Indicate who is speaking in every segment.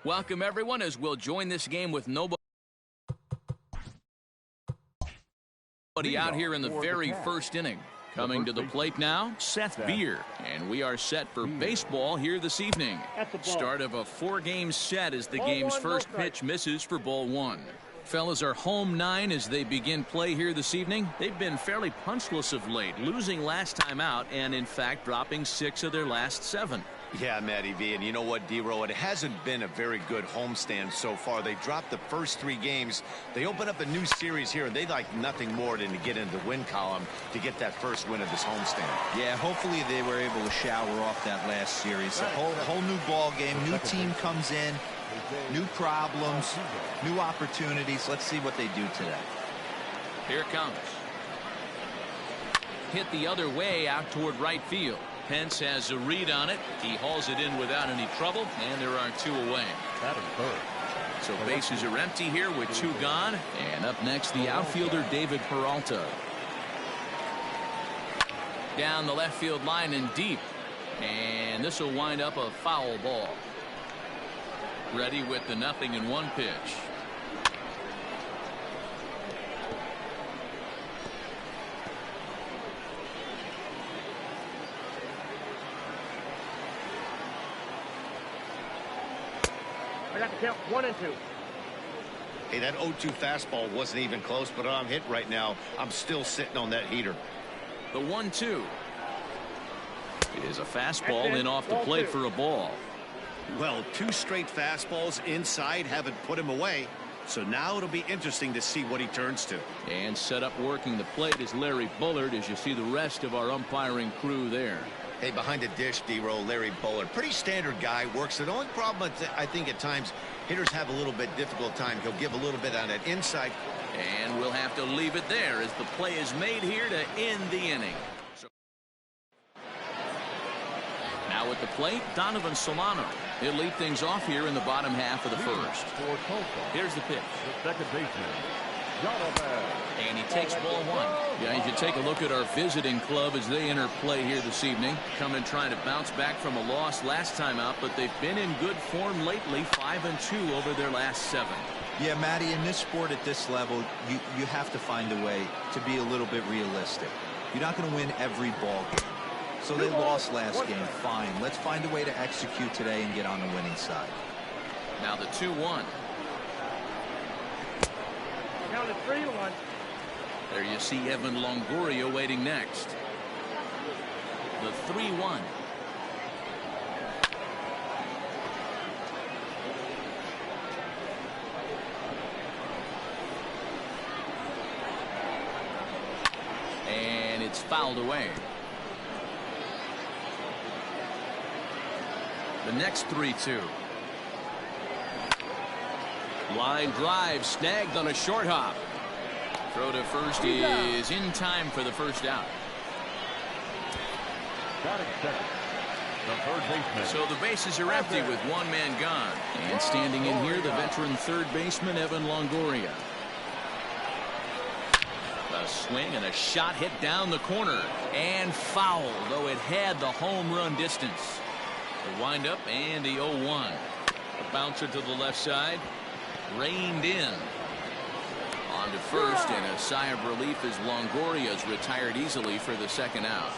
Speaker 1: Welcome, everyone, as we'll join this game with nobody out here in the very first inning. Coming to the plate now, Seth Beer. And we are set for baseball here this evening. Start of a 4-game set as the game's first pitch misses for ball 1. Fellas are home 9 as they begin play here this evening. They've been fairly punchless of late, losing last time out and, in fact, dropping 6 of their last 7.
Speaker 2: Yeah, Matty V, and you know what, D-Row, it hasn't been a very good homestand so far. They dropped the first 3 games. They open up a new series here, and they'd like nothing more than to get into the win column to get that first win of this homestand.
Speaker 3: Yeah, hopefully they were able to shower off that last series. A whole new ball game, new team comes in, new problems, new opportunities. Let's see what they do today.
Speaker 1: Here it comes. Hit the other way out toward right field. Pence has a read on it. He hauls it in without any trouble, and there are 2 away. So bases are empty here with 2 gone. And up next, the outfielder, David Peralta. Down the left field line and deep. And this will wind up a foul ball. Ready with the 0-1 pitch.
Speaker 4: I got to count 1 and 2.
Speaker 2: Hey, that 0-2 fastball wasn't even close, but I'm hit right now. I'm still sitting on that heater.
Speaker 1: The 1-2 is a fastball in off the plate for a ball.
Speaker 2: Well, 2 straight fastballs inside haven't put him away. So now it'll be interesting to see what he turns to.
Speaker 1: And set up working the plate is Larry Bullard, as you see the rest of our umpiring crew there.
Speaker 2: Hey, behind the dish, D-Row, Larry Bullard. Pretty standard guy, works it. The only problem, I think, at times, hitters have a little bit difficult time. He'll give a little bit on that inside.
Speaker 1: And we'll have to leave it there as the play is made here to end the inning. Now at the plate, Donovan Solano. He'll lead things off here in the bottom half of the first. Here's the pitch.
Speaker 5: The second baseman,
Speaker 1: and he takes ball 1. Yeah, you should take a look at our visiting club as they enter play here this evening. Coming trying to bounce back from a loss last time out, but they've been in good form lately, 5-2 over their last 7.
Speaker 3: Yeah, Matty, in this sport at this level, you have to find a way to be a little bit realistic. You're not going to win every ball game. So they lost last game, fine. Let's find a way to execute today and get on the winning side.
Speaker 1: Now the 2-1.
Speaker 4: Counted 3-1.
Speaker 1: There you see Evan Longoria waiting next. The 3-1. And it's fouled away. The next 3-2. Line drive snagged on a short hop. Throw to first is in time for the first out. So the bases are empty with 1 man gone. And standing in here, the veteran third baseman, Evan Longoria. A swing and a shot hit down the corner. And foul, though it had the home run distance. The windup and the 0-1. A bouncer to the left side. Reined in. On to first, and a sigh of relief as Longoria's retired easily for the second out.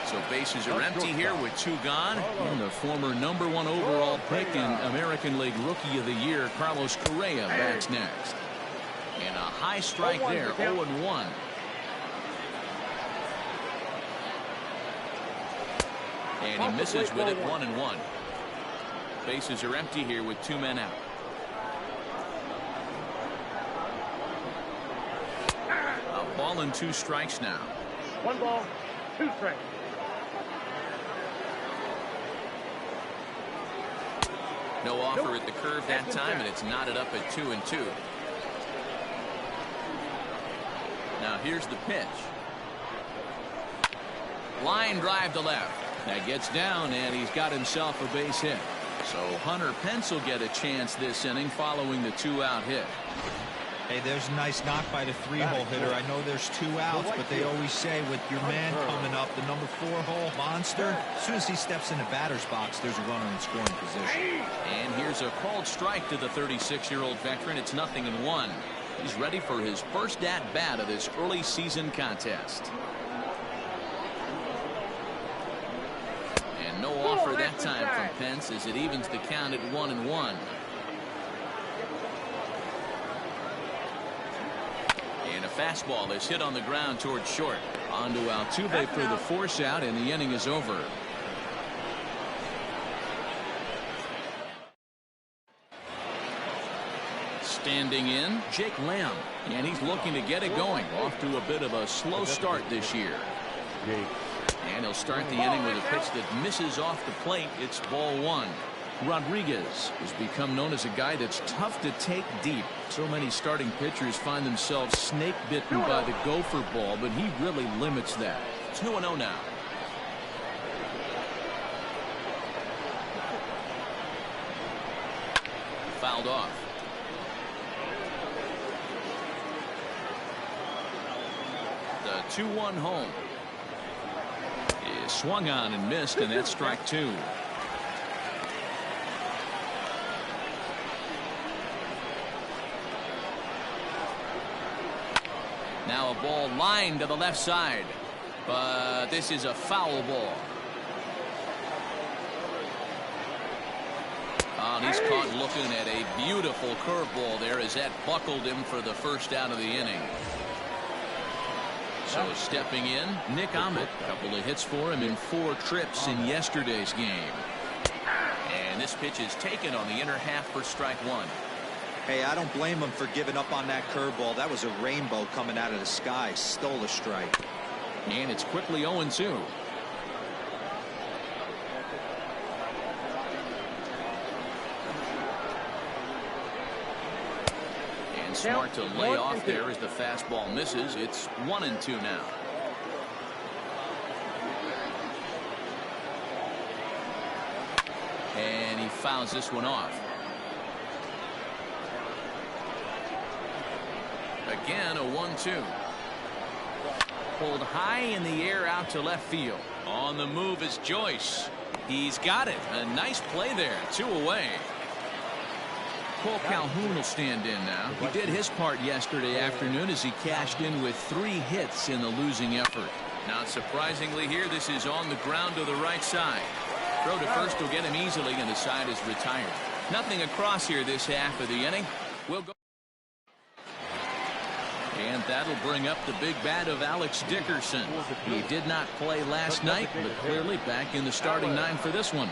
Speaker 1: So bases are empty here with 2 gone. And the former #1 overall pick and American League Rookie of the Year, Carlos Correa, bats next. And a high strike there, 0-1. And he misses with it, 1-1. Bases are empty here with 2 men out. A ball and 2 strikes now.
Speaker 4: 1 ball, 2 strikes.
Speaker 1: No offer at the curve that time, and it's knotted up at 2-2. Now here's the pitch. Line drive to left. That gets down, and he's got himself a base hit. So Hunter Pence will get a chance this inning following the 2-out hit.
Speaker 3: Hey, there's a nice knock by the 3-hole hitter. I know there's 2 outs, but they always say with your man coming up, the number 4-hole monster, as soon as he steps in the batter's box, there's a runner in scoring position.
Speaker 1: And here's a called strike to the 36-year-old veteran. It's 0-1. He's ready for his first at-bat of this early season contest. And no offer that time from Pence as it evens the count at 1-1. And a fastball is hit on the ground towards short. On to Altuve for the force out, and the inning is over. Standing in, Jake Lamb, and he's looking to get it going. Off to a bit of a slow start this year. And he'll start the inning with a pitch that misses off the plate. It's ball 1. Rodriguez has become known as a guy that's tough to take deep. So many starting pitchers find themselves snake bitten by the gopher ball, but he really limits that. 2-0 now. Fouled off. The 2-1 home is swung on and missed, and that's strike 2. Now a ball lined to the left side, but this is a foul ball. Oh, and he's caught looking at a beautiful curveball there as that buckled him for the first out of the inning. So stepping in, Nick Ahmed. A couple of hits for him in 4 trips in yesterday's game. And this pitch is taken on the inner half for strike 1.
Speaker 3: Hey, I don't blame him for giving up on that curveball. That was a rainbow coming out of the sky. Stole a strike.
Speaker 1: And it's quickly 0-2. And smart to lay off there as the fastball misses. It's 1-2 now. And he fouls this one off. Again, a 1-2. Pulled high in the air out to left field. On the move is Joyce. He's got it. A nice play there. 2 away. Cole Calhoun will stand in now. He did his part yesterday afternoon as he cashed in with 3 hits in the losing effort. Not surprisingly here, this is on the ground to the right side. Throw to first will get him easily, and the side is retired. Nothing across here this half of the inning. We'll go. And that'll bring up the big bat of Alex Dickerson. He did not play last night, but clearly back in the starting 9 for this one.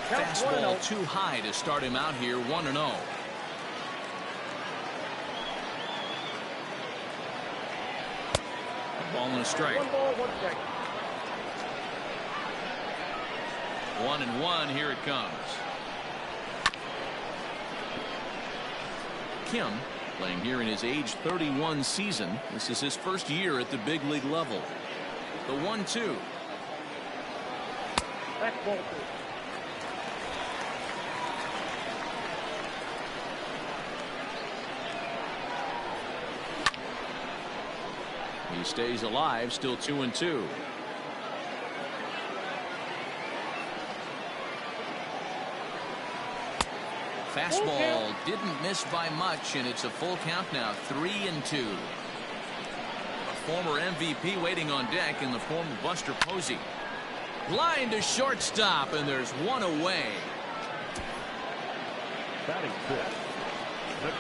Speaker 1: Fastball too high to start him out here, 1-0. A ball and a strike. 1-1, here it comes. Kim, playing here in his age 31 season. This is his first year at the big league level. The 1-2. He stays alive, still 2-2. Fastball didn't miss by much, and it's a full count now, 3-2. A former MVP waiting on deck in the form of Buster Posey. Line to shortstop, and there's 1 away.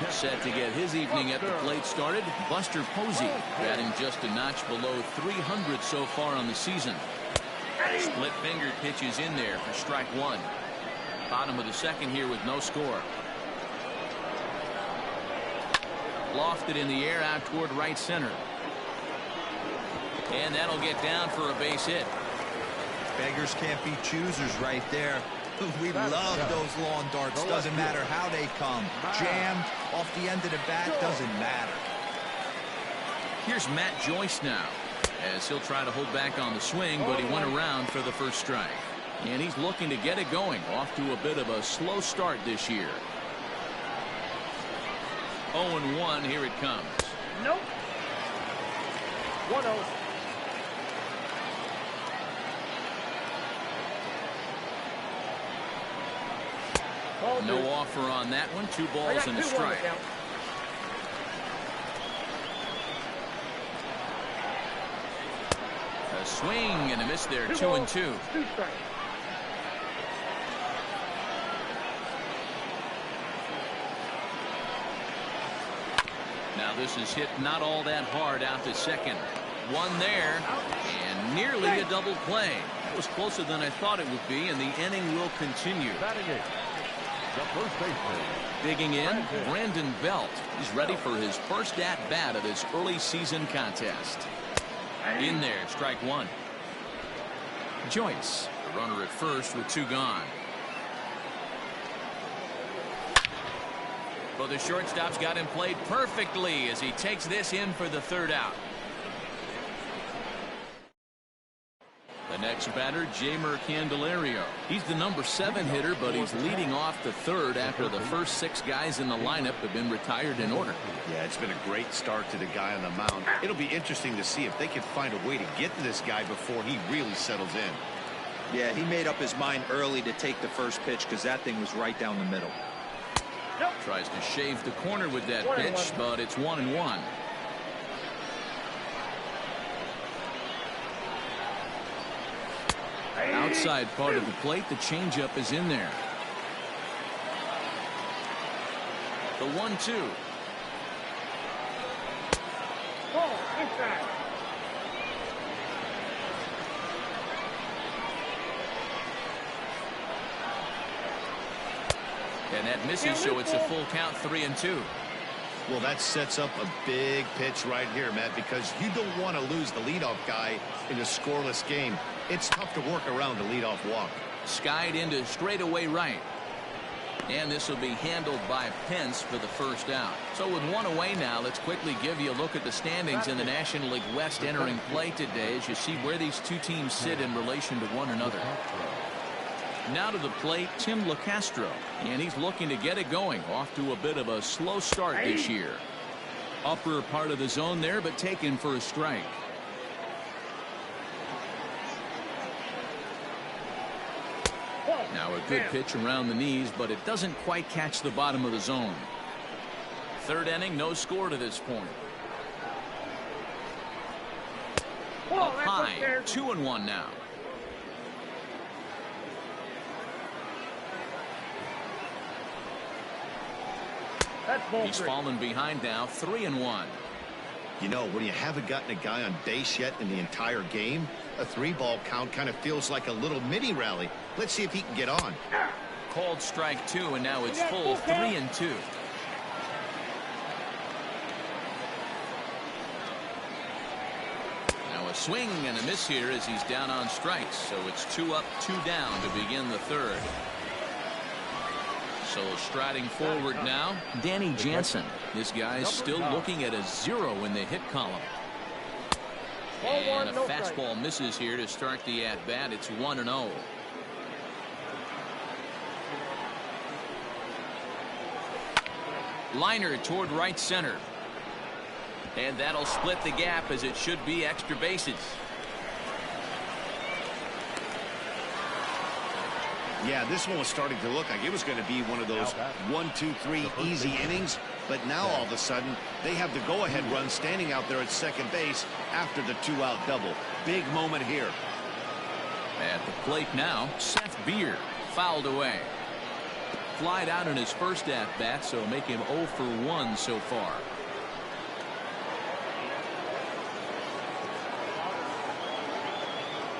Speaker 1: Set to get his evening at the plate started, Buster Posey, batting just a notch below 300 so far on the season. Split fingered pitches in there for strike 1. Bottom of the second here with no score. Lofted in the air out toward right center. And that'll get down for a base hit.
Speaker 3: Beggars can't be choosers right there. We love those long darts. Doesn't matter how they come. Jammed off the end of the bat, doesn't matter.
Speaker 1: Here's Matt Joyce now, as he'll try to hold back on the swing, but he went around for the first strike. And he's looking to get it going. Off to a bit of a slow start this year. 0-1. Here it comes.
Speaker 4: Nope. 1-0.
Speaker 1: No offer on that one. 2 balls and a strike. A swing and a miss there. 2-2.
Speaker 4: 2 strikes.
Speaker 1: Now this is hit not all that hard out to second. One there, and nearly a double play. That was closer than I thought it would be, and the inning will continue.
Speaker 5: Batting it, the first baseman.
Speaker 1: Digging in, Brandon Belt. He's ready for his first at-bat of this early season contest. In there, strike 1. Joyce, a runner at first with 2 gone. Well, the shortstop's got him played perfectly as he takes this in for the 3rd out. The next batter, Jeimer Candelario. He's the number 7 hitter, but he's leading off the 3rd after the first 6 guys in the lineup have been retired in order.
Speaker 2: Yeah, it's been a great start to the guy on the mound. It'll be interesting to see if they can find a way to get to this guy before he really settles in.
Speaker 3: Yeah, he made up his mind early to take the first pitch because that thing was right down the middle.
Speaker 1: Tries to shave the corner with that pitch, but it's 1-1. Outside part of the plate, the changeup is in there. The 1-2.
Speaker 4: Ball inside.
Speaker 1: And that misses, so it's a full count, 3-2.
Speaker 2: Well, that sets up a big pitch right here, Matt, because you don't want to lose the leadoff guy in a scoreless game. It's tough to work around a leadoff walk.
Speaker 1: Skied into straightaway right. And this will be handled by Pence for the first out. So with 1 away now, let's quickly give you a look at the standings in the National League West entering play today as you see where these 2 teams sit in relation to one another. Now to the plate, Tim LeCastro, and he's looking to get it going. Off to a bit of a slow start this year. Upper part of the zone there, but taken for a strike. Now a good pitch around the knees, but it doesn't quite catch the bottom of the zone. 3rd inning, no score to this point. Up high, 2-1 now. He's fallen behind now, 3-1.
Speaker 2: You know, when you haven't gotten a guy on base yet in the entire game, a 3-ball count kind of feels like a little mini rally. Let's see if he can get on.
Speaker 1: Called strike 2, and now it's full 3-2. Now a swing and a miss here as he's down on strikes. So it's 2 up, 2 down to begin the 3rd. So striding forward now, Danny Jansen. This guy's still looking at a 0 in the hit column. And a fastball misses here to start the at-bat. It's 1-0. Liner toward right center. And that'll split the gap as it should be extra bases.
Speaker 2: Yeah, this one was starting to look like it was going to be one of those 1, 2, 3 easy innings. But now all of a sudden they have the go-ahead run standing out there at second base after the 2-out double. Big moment here.
Speaker 1: At the plate now, Seth Beer fouled away. Flied out in his first at-bat, so make him 0 for 1 so far.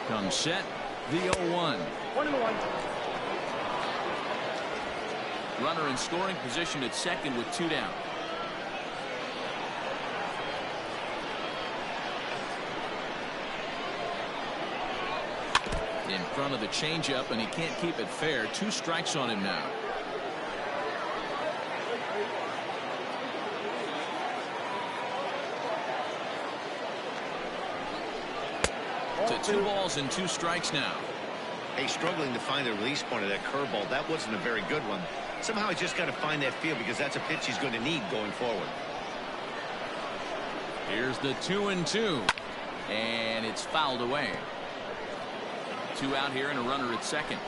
Speaker 1: Comes set, the 0-1.
Speaker 4: 1-1.
Speaker 1: Runner in scoring position at second with 2 down. In front of the changeup, and he can't keep it fair. 2 strikes on him now. To 2 balls and 2 strikes now.
Speaker 2: Hey, struggling to find the release point of that curveball. That wasn't a very good one. Somehow he's just got to find that feel because that's a pitch he's going to need going forward.
Speaker 1: Here's the 2-2. And it's fouled away. 2 out here and a runner at second.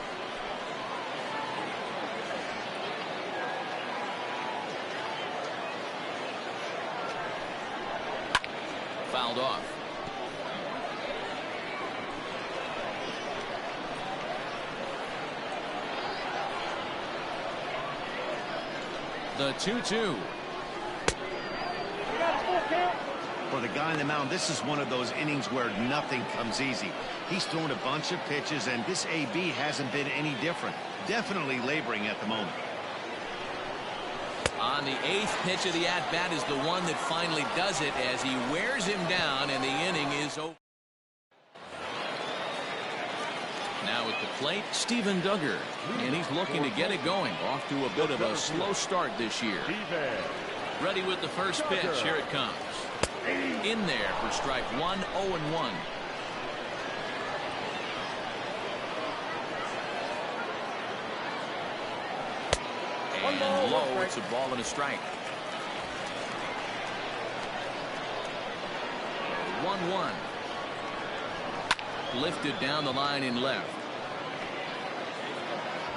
Speaker 1: Fouled off. The 2-2.
Speaker 2: For the guy on the mound, this is one of those innings where nothing comes easy. He's thrown a bunch of pitches, and this AB hasn't been any different. Definitely laboring at the moment.
Speaker 1: On the 8th pitch of the at-bat is the one that finally does it as he wears him down, and the inning is over. Now at the plate, Steven Duggar, and he's looking to get it going. Off to a bit of a slow start this year. Ready with the first pitch. Here it comes. In there for strike 1, 0-1. And low, it's a ball and a strike. 1-1. Lifted down the line in left.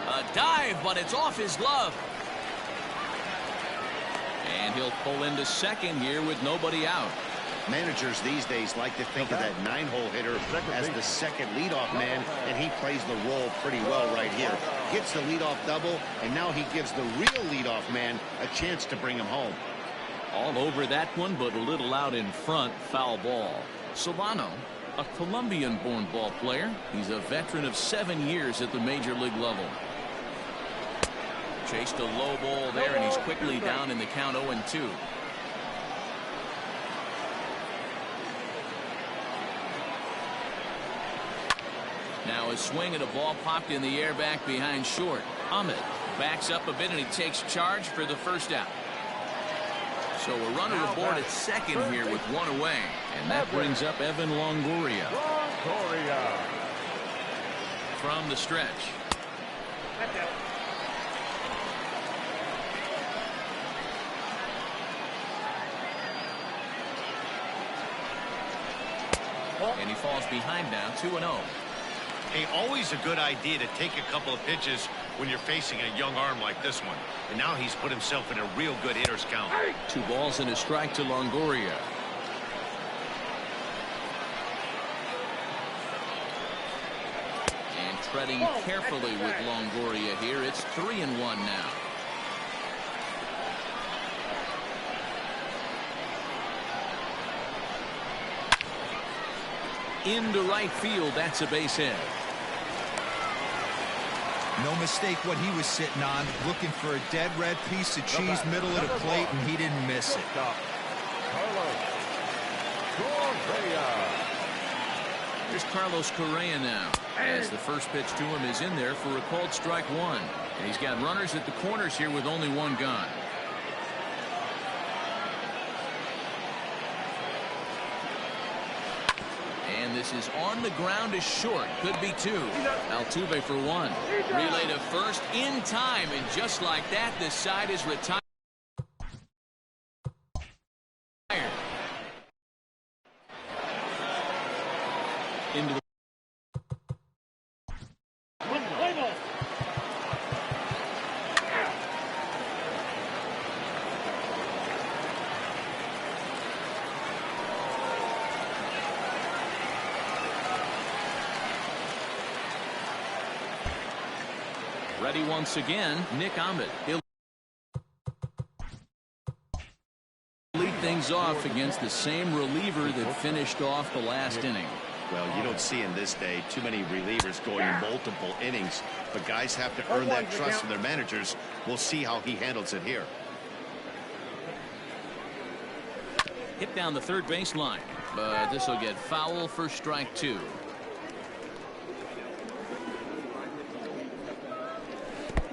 Speaker 1: A dive, but it's off his glove. And he'll pull into second here with nobody out.
Speaker 2: Managers these days like to think of that 9-hole hitter as the second leadoff man, and he plays the role pretty well right here. Gets the leadoff double, and now he gives the real leadoff man a chance to bring him home.
Speaker 1: All over that one, but a little out in front. Foul ball. Solano, a Colombian-born ball player. He's a veteran of 7 years at the major league level. Chased a low ball there, and he's quickly down in the count 0-2. Now a swing and a ball popped in the air back behind short. Ahmed backs up a bit, and he takes charge for the first out. So a runner aboard at second here with 1 away. And that brings up Evan Longoria. From the stretch. And he falls behind now, 2-0.
Speaker 2: Hey, always a good idea to take a couple of pitches when you're facing a young arm like this one. And now he's put himself in a real good hitter's count.
Speaker 1: 2 balls and a strike to Longoria. And treading carefully with Longoria here. It's 3-1 now. Into right field. That's a base hit.
Speaker 3: No mistake what he was sitting on, looking for a dead red piece of cheese middle of the plate, and he didn't miss it.
Speaker 1: Here's Carlos Correa now, as the first pitch to him is in there for a called strike 1. And he's got runners at the corners here with only 1 gone. And this is on the ground is short. Could be 2. Altuve for 1. Relay to first in time. And just like that, this side is retired. Into the ready once again, Nick Ahmed. He'll lead things off against the same reliever that finished off the last inning.
Speaker 2: Well, you don't see in this day too many relievers going multiple innings, but guys have to earn that trust from their managers. We'll see how he handles it here.
Speaker 1: Hit down the third baseline, but this will get foul for strike 2.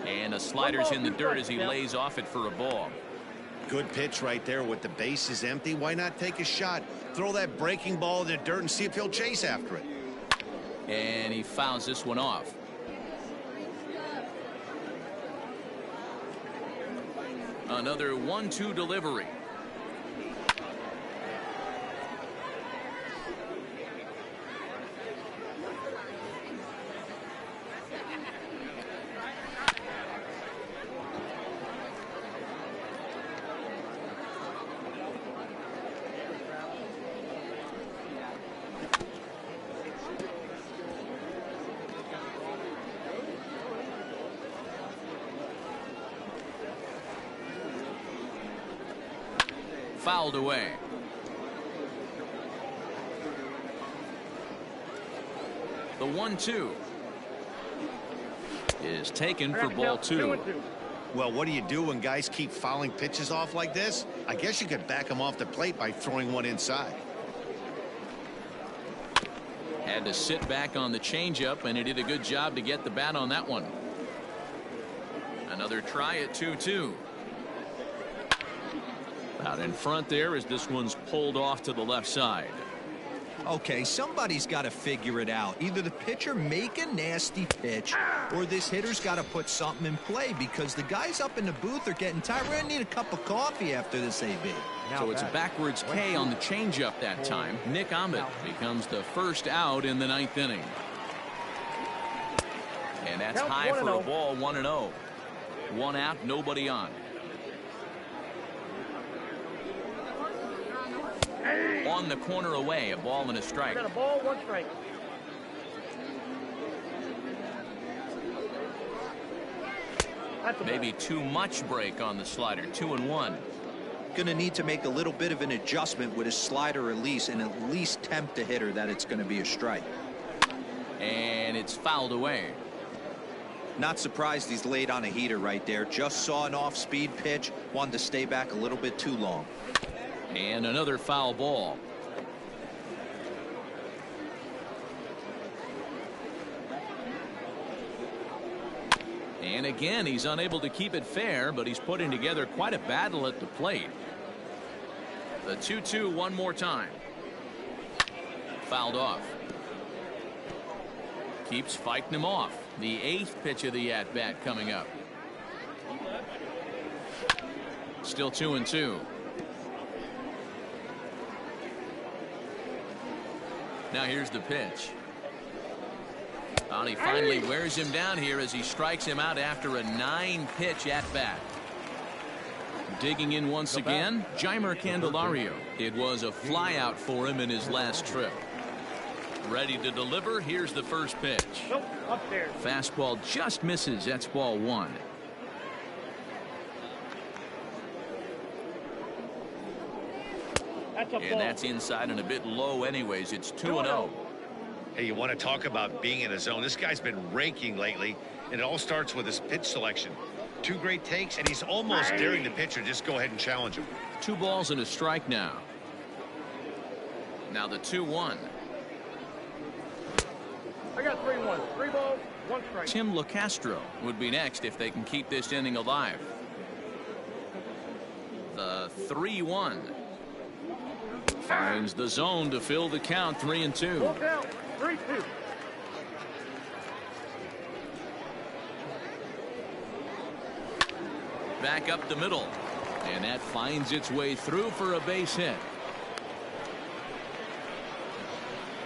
Speaker 1: And the slider's in the dirt as he lays off it for a ball.
Speaker 2: Good pitch right there with the bases empty. Why not take a shot? Throw that breaking ball in the dirt and see if he'll chase after it.
Speaker 1: And he fouls this one off. Another 1-2 delivery. Fouled away. The 1-2 is taken for ball 2.
Speaker 2: Well, what do you do when guys keep fouling pitches off like this? I guess you could back them off the plate by throwing one inside.
Speaker 1: Had to sit back on the changeup, and he did a good job to get the bat on that one. Another try at 2-2. Out in front there as this one's pulled off to the left side.
Speaker 3: Okay, somebody's got to figure it out. Either the pitcher make a nasty pitch or this hitter's got to put something in play, because the guys up in the booth are getting tired. We're going to need a cup of coffee after this, AB.
Speaker 1: So it's a backwards K on the changeup that time. Nick Ahmed becomes the first out in the 9th inning. And that's high for a ball, 1-0. One out, nobody on. On the corner away, a ball and a strike.
Speaker 4: Got a ball, 1 strike.
Speaker 1: Maybe too much break on the slider. 2-1.
Speaker 3: Going to need to make a little bit of an adjustment with his slider release and at least tempt the hitter that it's going to be a strike.
Speaker 1: And it's fouled away.
Speaker 3: Not surprised he's laid on a heater right there. Just saw an off-speed pitch. Wanted to stay back a little bit too long.
Speaker 1: And another foul ball. And again, he's unable to keep it fair, but he's putting together quite a battle at the plate. The 2-2 one more time. Fouled off. Keeps fighting him off. The 8th pitch of the at-bat coming up. Still 2-2. Now here's the pitch. And he finally wears him down here as he strikes him out after a 9-pitch at-bat. Digging in once again, Jeimer Candelario. It was a flyout for him in his last trip. Ready to deliver. Here's the first pitch.
Speaker 4: Nope, upstairs.
Speaker 1: Fastball just misses. That's ball 1. And that's inside and a bit low anyways. It's 2-0.
Speaker 2: Hey, you want to talk about being in a zone? This guy's been raking lately, and it all starts with his pitch selection. 2 great takes, and he's almost daring the pitcher just go ahead and challenge him.
Speaker 1: 2 balls and a strike now. Now the 2-1.
Speaker 4: I got 3-1. 3 balls, 1 strike.
Speaker 1: Tim LaCastro would be next if they can keep this inning alive. The 3-1. Finds the zone to fill the count. 3-2.
Speaker 4: Full count. 3-2.
Speaker 1: Back up the middle, and that finds its way through for a base hit.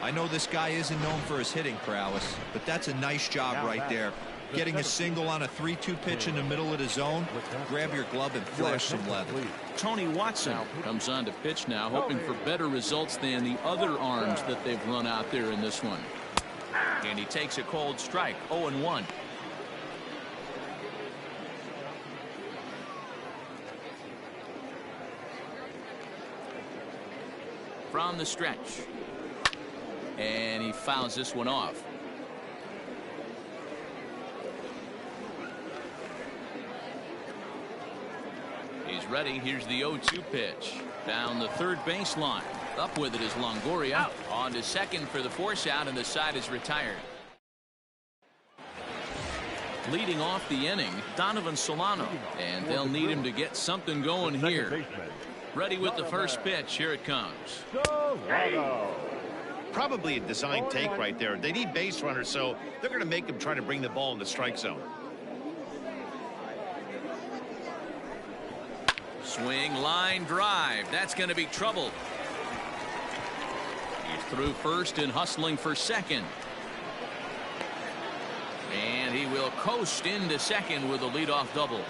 Speaker 3: I know this guy isn't known for his hitting prowess, but that's a nice job right there. Getting a single on a 3-2 pitch in the middle of the zone. Grab your glove and flash some leather.
Speaker 1: Tony Watson comes on to pitch now, hoping for better results than the other arms that they've run out there in this one. And he takes a cold strike. 0-1. From the stretch. And he fouls this one off. He's ready. Here's the 0-2 pitch. Down the third baseline. Up with it is Longoria. On to second for the force out, and the side is retired. Leading off the inning, Donovan Solano. And they'll need him to get something going here. Ready with the first pitch. Here it comes.
Speaker 2: Probably a design take right there. They need base runners, so they're going to make him try to bring the ball in the strike zone.
Speaker 1: Swing, line drive. That's going to be trouble. He's through first and hustling for second. And he will coast into second with a leadoff double.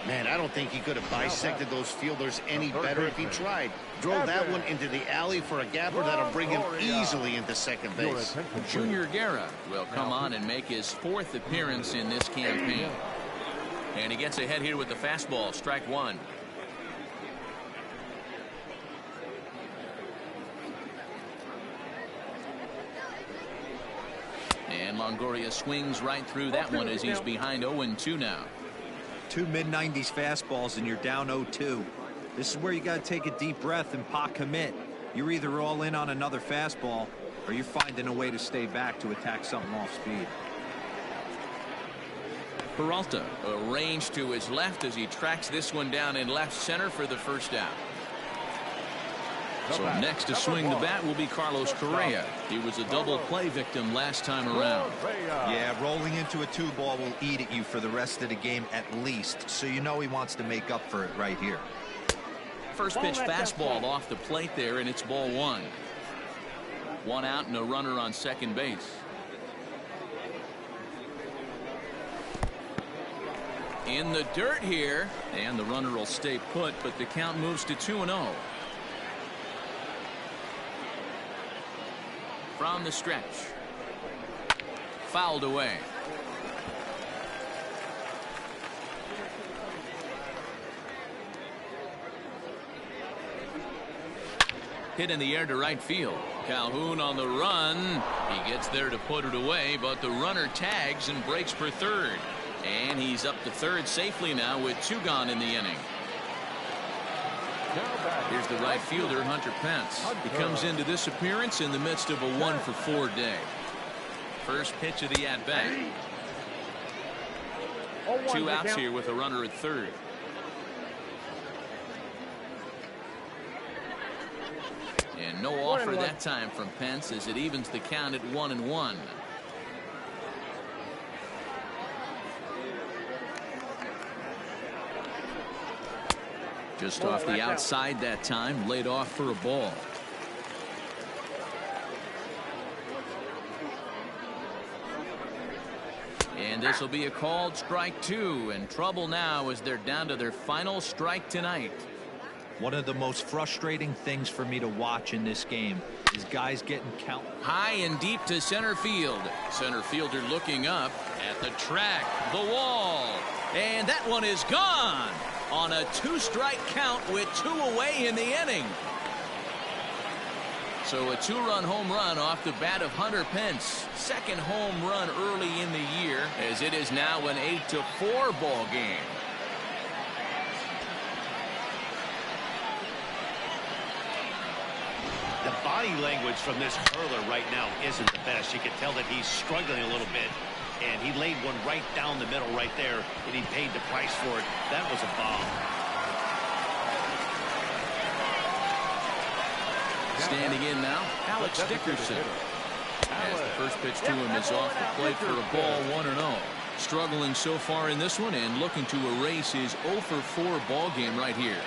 Speaker 2: Man, I don't think he could have bisected those fielders any better if he tried. Drove that one into the alley for a gapper that'll bring him easily into second base.
Speaker 1: Junior Guerra will come on and make his 4th appearance in this campaign. And he gets ahead here with the fastball, strike one. And Longoria swings right through that one as he's behind 0-2 now.
Speaker 3: 2 mid-90s fastballs and you're down 0-2. This is where you got to take a deep breath and pot commit. You're either all in on another fastball or you're finding a way to stay back to attack something off speed.
Speaker 1: Peralta arranged to his left as he tracks this one down in left center for the first out. So next to swing the bat will be Carlos Correa. He was a double play victim last time around.
Speaker 3: Yeah, rolling into a 2-ball will eat at you for the rest of the game at least. So you know he wants to make up for it right here.
Speaker 1: First pitch fastball off the plate there, and it's ball one. 1 out and a runner on second base. In the dirt here, and the runner will stay put, but the count moves to 2-0. From the stretch. Fouled away. Hit in the air to right field. Calhoun on the run. He gets there to put it away, but the runner tags and breaks for third. And he's up to third safely now with 2 gone in the inning. Here's the right fielder, Hunter Pence. He comes into this appearance in the midst of a 1-for-4 day. First pitch of the at-bat. 2 outs here with a runner at third. And no offer that time from Pence as it evens the count at 1-1. Just off the outside that time, laid off for a ball. And this will be a called strike 2, and trouble now as they're down to their final strike tonight.
Speaker 3: One of the most frustrating things for me to watch in this game is guys getting count.
Speaker 1: High and deep to center field. Center fielder looking up at the track, the wall, and that one is gone on a 2-strike count with 2 away in the inning. So a 2-run home run off the bat of Hunter Pence. Second home run early in the year, as it is now an 8-4 ball game.
Speaker 2: The body language from this hurler right now isn't the best. You can tell that he's struggling a little bit. And he laid one right down the middle right there, and he paid the price for it. That was a bomb.
Speaker 1: Standing in now, Alex Dickerson. As the first pitch to him is off the plate for a ball, 1-0. Struggling so far in this one and looking to erase his 0-for-4 ball game right here.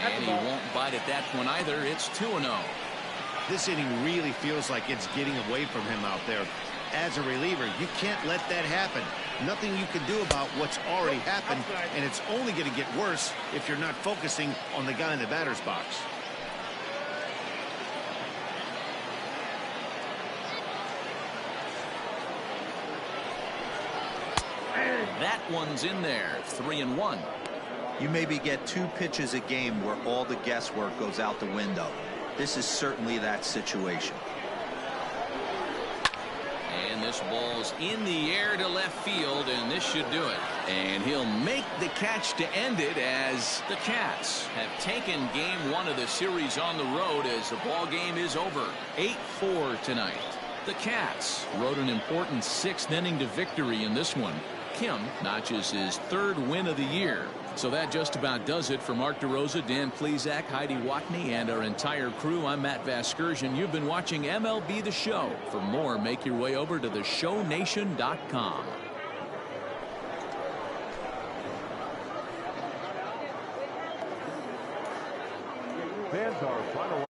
Speaker 1: And he won't bite at that one either. It's 2-0.
Speaker 2: This inning really feels like it's getting away from him out there. As a reliever, you can't let that happen. Nothing you can do about what's already happened, and it's only going to get worse if you're not focusing on the guy in the batter's box.
Speaker 1: That one's in there. 3-1.
Speaker 3: You maybe get 2 pitches a game where all the guesswork goes out the window. This is certainly that situation.
Speaker 1: And this ball's in the air to left field, and this should do it. And he'll make the catch to end it as the Cats have taken game 1 of the series on the road as the ball game is over. 8-4 tonight. The Cats rode an important 6th inning to victory in this one. Kim notches his 3rd win of the year. So that just about does it for Mark DeRosa, Dan Plesac, Heidi Watney, and our entire crew. I'm Matt Vasgersian. You've been watching MLB The Show. For more, make your way over to theshownation.com.
Speaker 5: Fans are final.